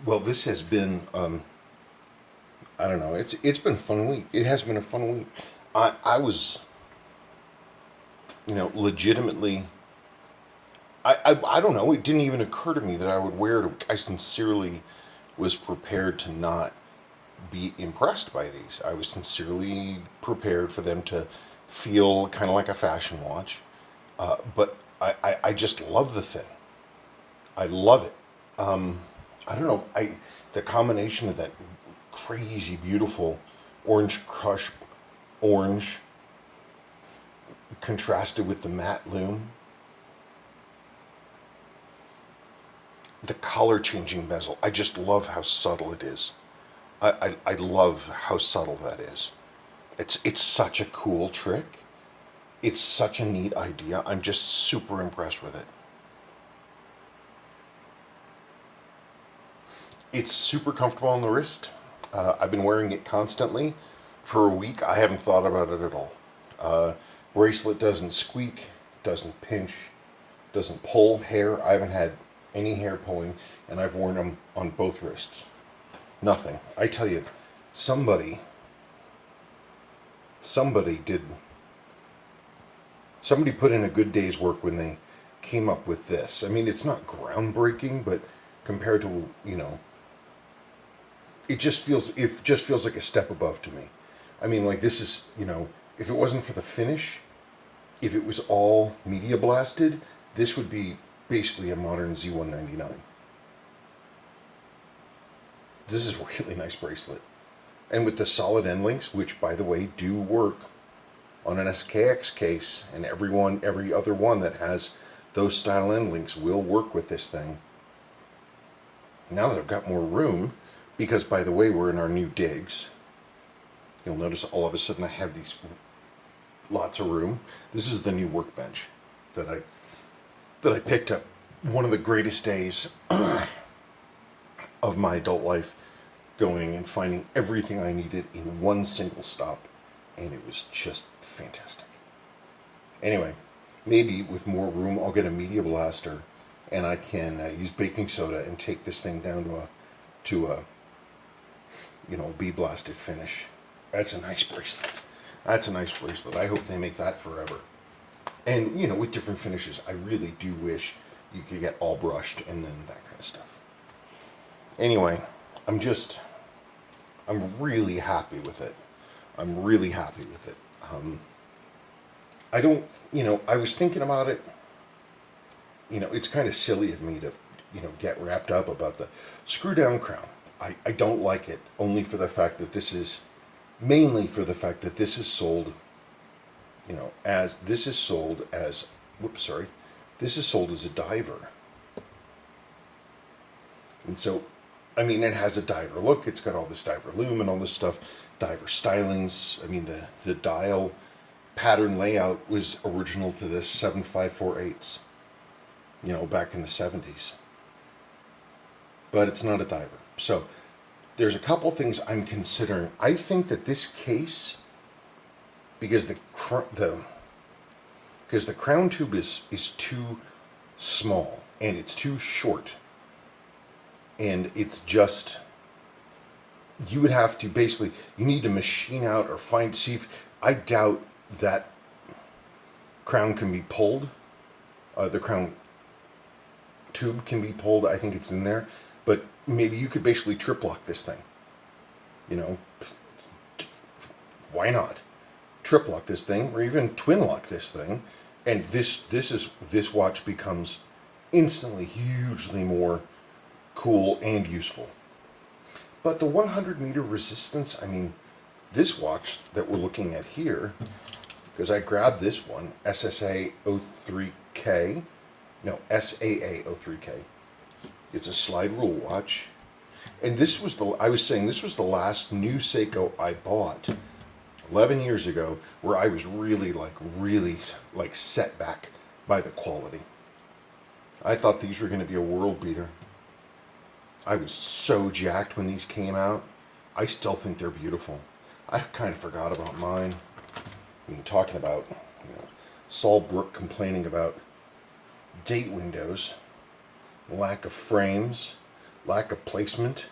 Well, this has been, I don't know, it's been a fun week. It has been a fun week. I was, legitimately, I don't know, it didn't even occur to me that I would wear it. I sincerely was prepared to not be impressed by these. I was sincerely prepared for them to feel kind of like a fashion watch. But I just love the thing. I love it. I don't know. The combination of that crazy beautiful orange crush orange contrasted with the matte loom, the color changing bezel. I just love how subtle it is. I love how subtle that is. It's such a cool trick. It's such a neat idea. I'm just super impressed with it. It's super comfortable on the wrist. I've been wearing it constantly for a week. I haven't thought about it at all. Bracelet doesn't squeak, doesn't pinch, doesn't pull hair. I haven't had any hair pulling, and I've worn them on both wrists. Nothing. I tell you, somebody, somebody did, somebody put in a good day's work when they came up with this. I mean, it's not groundbreaking, but compared to, it just feels like a step above to me. I mean, like this is, if it wasn't for the finish, if it was all media blasted, this would be basically a modern Z199. This is a really nice bracelet. And with the solid end links, which by the way do work on an SKX case, and every other one that has those style end links will work with this thing. Now that I've got more room, because by the way, we're in our new digs, you'll notice all of a sudden I have these lots of room. This is the new workbench that I picked up one of the greatest days of my adult life, going and finding everything I needed in one single stop, and it was just fantastic. Anyway, maybe with more room I'll get a media blaster and I can use baking soda and take this thing down to a bee blasted finish. That's a nice bracelet. That's a nice bracelet. I hope they make that forever. And with different finishes, I really do wish you could get all brushed and then that kind of stuff. Anyway, I'm really happy with it. I'm really happy with it. I don't, I was thinking about it. It's kind of silly of me to, get wrapped up about the screw down crown. I don't like it only for the fact that mainly for the fact that this is sold, this is sold as a diver. And so, I mean, it has a diver look. It's got all this diver loom and all this stuff, diver stylings. I mean, the dial pattern layout was original to this 7548s, back in the 70s. But it's not a diver. So there's a couple things I'm considering. I think that this case, because the crown tube is too small and it's too short, and it's just, you would have to basically, you need to machine out or see if, I doubt that crown can be pulled. The crown tube can be pulled. I think it's in there, but maybe you could basically trip lock this thing. Why not? Trip lock this thing, or even twin lock this thing, and this watch becomes instantly hugely more cool and useful. But the 100-meter resistance, I mean, this watch that we're looking at here, because I grabbed this one, SSA03K, no, SAA03K. It's a slide rule watch. And this was this was the last new Seiko I bought 11 years ago, where I was really set back by the quality. I thought these were going to be a world beater. I was so jacked when these came out. I still think they're beautiful. I kind of forgot about mine. I mean, talking about, Saul Brook complaining about date windows, lack of frames, lack of placement.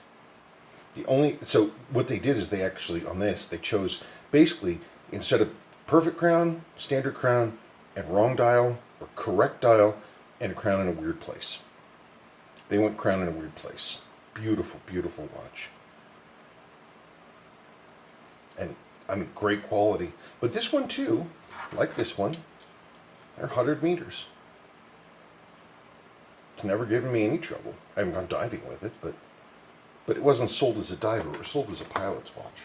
So what they did is they actually, on this, they chose basically, instead of perfect crown, standard crown, and wrong dial, or correct dial, and a crown in a weird place. They went crown in a weird place. Beautiful, beautiful watch. And, I mean, great quality. But this one too, like this one, they're 100 meters. It's never given me any trouble. I haven't gone diving with it, but it wasn't sold as a diver. It was sold as a pilot's watch.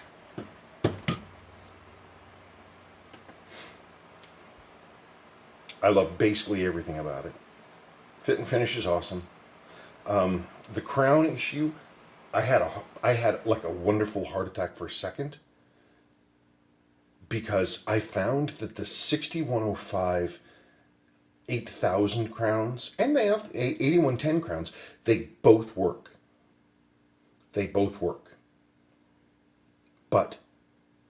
I love basically everything about it. Fit and finish is awesome. The crown issue, I had like a wonderful heart attack for a second, because I found that the 6105 8000 crowns and the 8110 crowns, they both work. They both work. But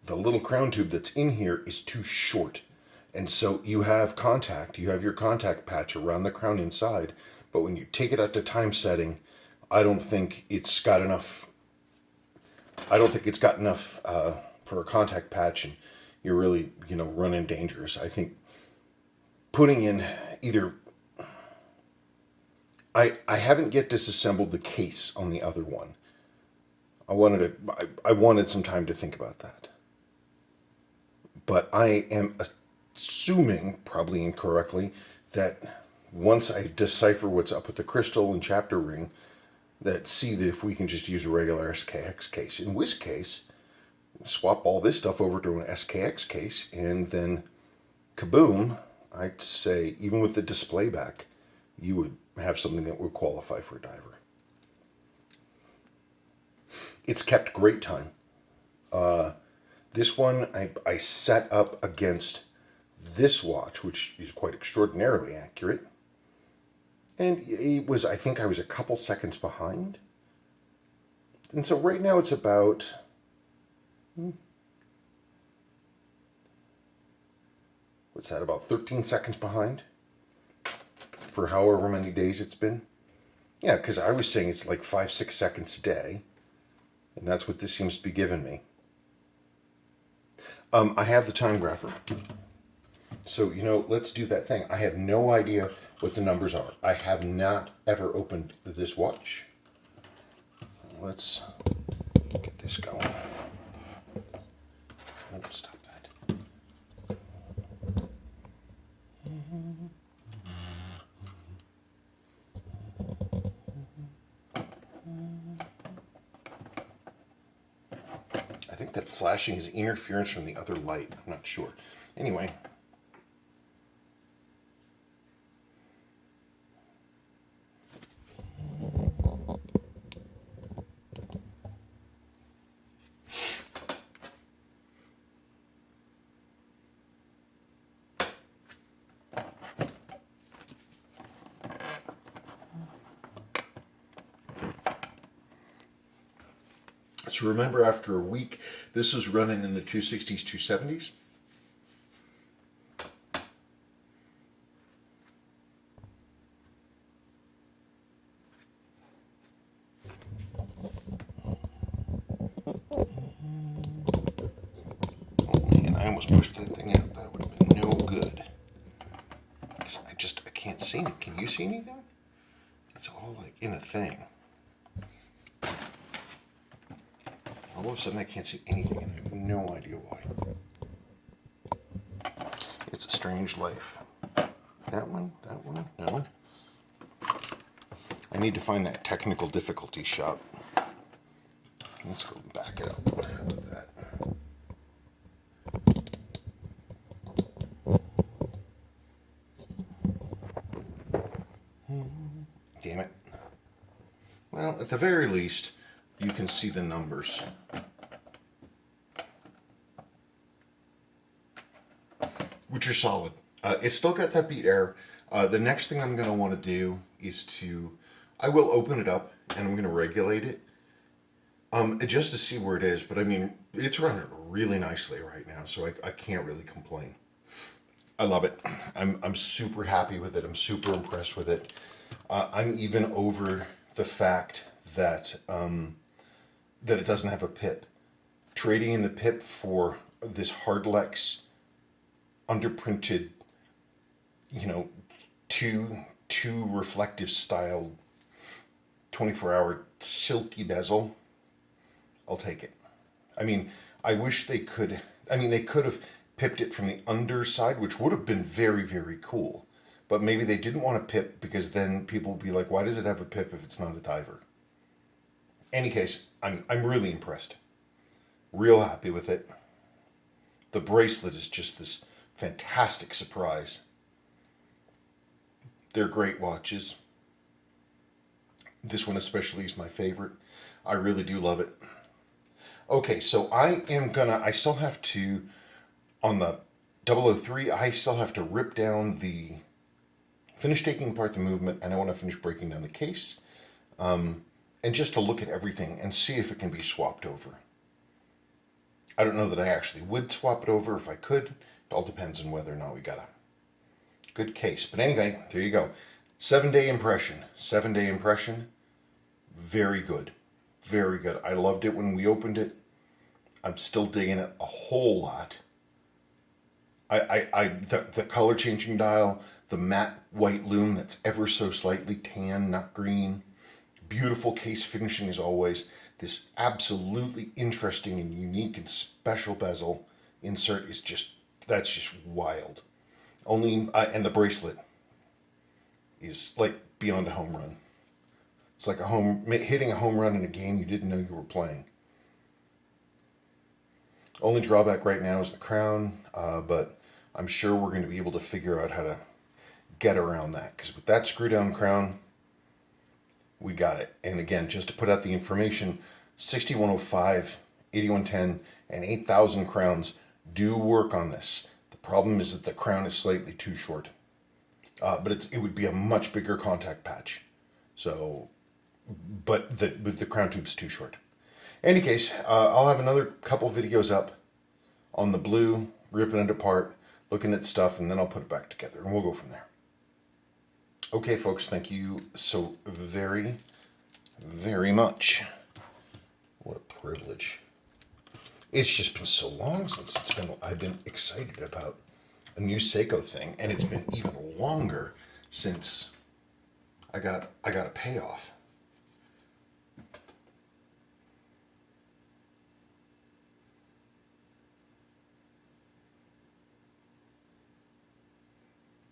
the little crown tube that's in here is too short. And so you have your contact patch around the crown inside, but when you take it out to time setting, I don't think it's got enough for a contact patch, and you're really, running dangers. I think putting in either, I haven't yet disassembled the case on the other one. I wanted some time to think about that. But I am assuming, probably incorrectly, that once I decipher what's up with the crystal and chapter ring, that if we can just use a regular SKX case. In which case, swap all this stuff over to an SKX case, and then kaboom, I'd say, even with the display back, you would have something that would qualify for a diver. It's kept great time. This one I set up against this watch, which is quite extraordinarily accurate. And I think I was a couple seconds behind. And so right now it's about, about 13 seconds behind for however many days it's been. Yeah, because I was saying it's like 5-6 seconds a day. And that's what this seems to be giving me. I have the time grapher. So, let's do that thing. I have no idea what the numbers are. I have not ever opened this watch. Let's get this going. Let's stop that. I think that flashing is interference from the other light. I'm not sure. Anyway. So remember, after a week, this was running in the 260s, 270s. Oh man, I almost pushed that thing out. That would have been no good. I can't see it. Can you see anything? It's all like in a thing. All of a sudden I can't see anything, and I have no idea why. It's a strange life. That one, no. I need to find that technical difficulty shot. Let's go back it up. How about that? Damn it. Well, at the very least, you can see the numbers. Which are solid. It's still got that beat error. The next thing I'm going to want to do is I will open it up and I'm going to regulate it. Just to see where it is. But I mean, it's running really nicely right now, so I can't really complain. I love it. I'm super happy with it. I'm super impressed with it. I'm even over the fact that that it doesn't have a pip. Trading in the pip for this Hardlex underprinted, you know, two reflective style 24-hour silky bezel, I'll take it. I mean, I wish they could. I mean, they could have pipped it from the underside, which would have been very, very cool. But maybe they didn't want to pip because then people would be like, why does it have a pip if it's not a diver? Any case, I'm really impressed. Real happy with it. The bracelet is just this fantastic surprise. They're great watches. This one especially is my favorite. I really do love it. Okay, so I still have to, on the 003, I still have to rip down finish taking apart the movement, and I want to finish breaking down the case, and just to look at everything and see if it can be swapped over. I don't know that I actually would swap it over if I could. It all depends on whether or not we got a good case. But anyway, there you go. 7-day impression. 7-day impression. Very good. Very good. I loved it when we opened it. I'm still digging it a whole lot. The color changing dial, the matte white lume that's ever so slightly tan, not green. Beautiful case finishing as always. This absolutely interesting and unique and special bezel insert is that's just wild. And the bracelet is like beyond a home run. It's like hitting a home run in a game you didn't know you were playing. Only drawback right now is the crown, but I'm sure we're going to be able to figure out how to get around that, because with that screw down crown, we got it. And again, just to put out the information, 6105, 8110, and 8000 crowns do work on this. The problem is that the crown is slightly too short, but it would be a much bigger contact patch. So, but the crown tube's too short. In any case, I'll have another couple videos up on the blue, ripping it apart, looking at stuff, and then I'll put it back together, and we'll go from there. Okay, folks, thank you so very, very much. What a privilege. It's just been so long since I've been excited about a new Seiko thing, and it's been even longer since I got a payoff.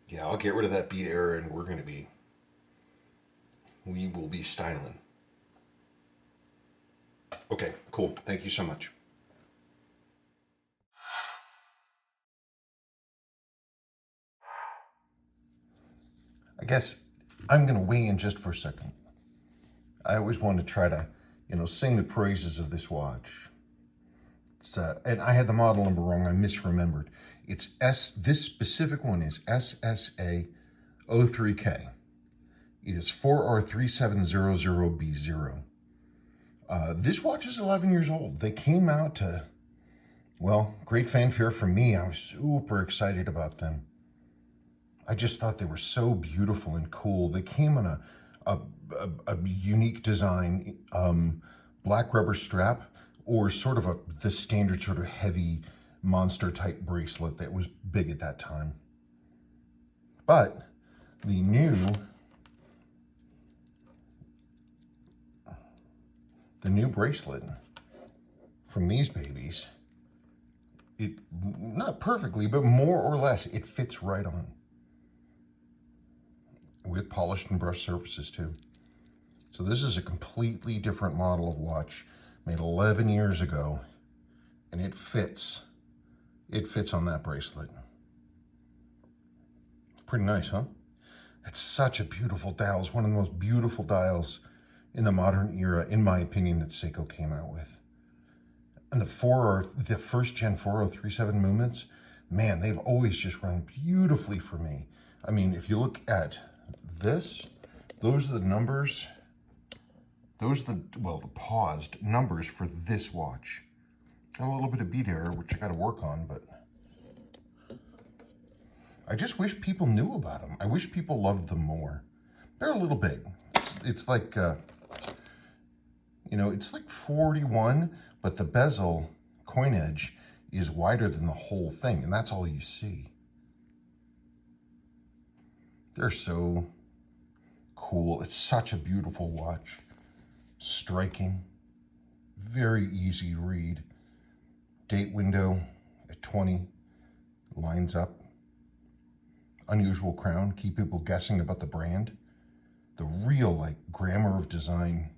Yeah, I'll get rid of that beat error, and we will be styling. Okay, cool. Thank you so much. I guess I'm going to weigh in just for a second. I always want to try to, sing the praises of this watch. And I had the model number wrong. I misremembered. This specific one is SSK005 It is 4R3700B0. This watch is 11 years old. They came out to, great fanfare from me. I was super excited about them. I just thought they were so beautiful and cool. They came on a unique design, black rubber strap, or sort of the standard sort of heavy monster type bracelet that was big at that time. But the new bracelet from these babies, it, not perfectly, but more or less, it fits right on. With polished and brushed surfaces too. So this is a completely different model of watch made 11 years ago, and it fits. It fits on that bracelet. Pretty nice, huh? It's such a beautiful dial. It's one of the most beautiful dials in the modern era, in my opinion, that Seiko came out with. And the first gen 4037 movements, man, they've always just run beautifully for me. I mean, if you look at this, those are the numbers. Those are the paused numbers for this watch. Got a little bit of beat error, which I got to work on, but I just wish people knew about them. I wish people loved them more. They're a little big. It's like You know, it's like 41, but the bezel coin edge is wider than the whole thing, and that's all you see. They're so cool. It's such a beautiful watch. Striking, very easy read. Date window at 20, lines up. Unusual crown, keep people guessing about the brand. The real, like, grammar of design,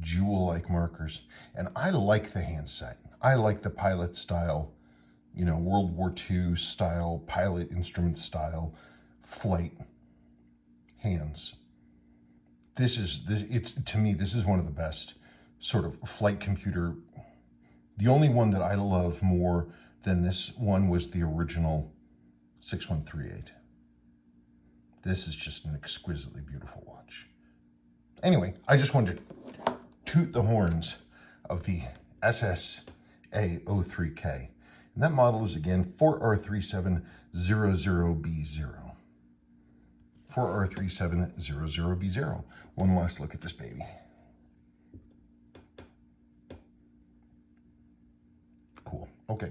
jewel-like markers. And I like the handset. I like the pilot style, you know, World War II style, pilot instrument style, flight hands. To me, this is one of the best sort of flight computer. The only one that I love more than this one was the original 6138. This is just an exquisitely beautiful watch. Anyway, I just wanted to toot the horns of the SSK005. And that model is, again, 4R3700B0. 4R3700B0. One last look at this baby. Cool. Okay.